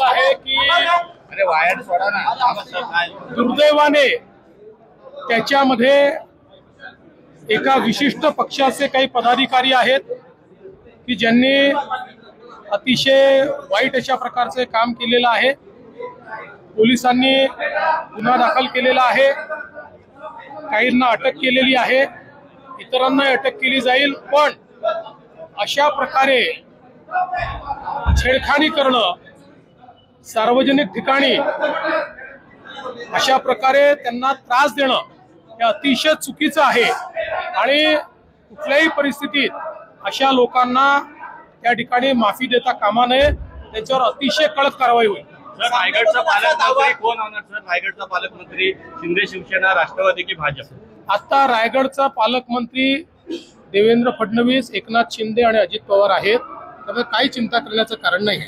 आहे की दुर्दैवाने त्याच्यामध्ये एका विशिष्ट पक्षाचे काही पदाधिकारी आहेत की ज्यांनी अतिशय वाईट अशा प्रकारचे काम केलेलं आहे। पोलिसांनी गुन्हा दाखल केलेला आहे, काहींना अटक केलेली आहे, इतरांना अटक केली जाईल। पण अशा प्रकारे छेडखानी करणं सार्वजनिक ठिकाणी, अशा प्रकारे त्यांना त्रास देणं हे अतिशय चुकीचं आहे आणि कुठल्याही परिस्थितीत अशा लोकांना त्या ठिकाणी माफी देता कामा नये, त्याच्यावर अतिशय कडक कारवाई होईल। सर, रायगडचा पालकमंत्री कोण होणार? सर, रायगडचा पालकमंत्री शिंदे शिवसेना, राष्ट्रवादी की भाजप? आता रायगडचा पालकमंत्री देवेंद्र फडणवीस, एकनाथ शिंदे आणि अजित पवार आहेत, त्यामुळे काही चिंता करण्याचं कारण नाही।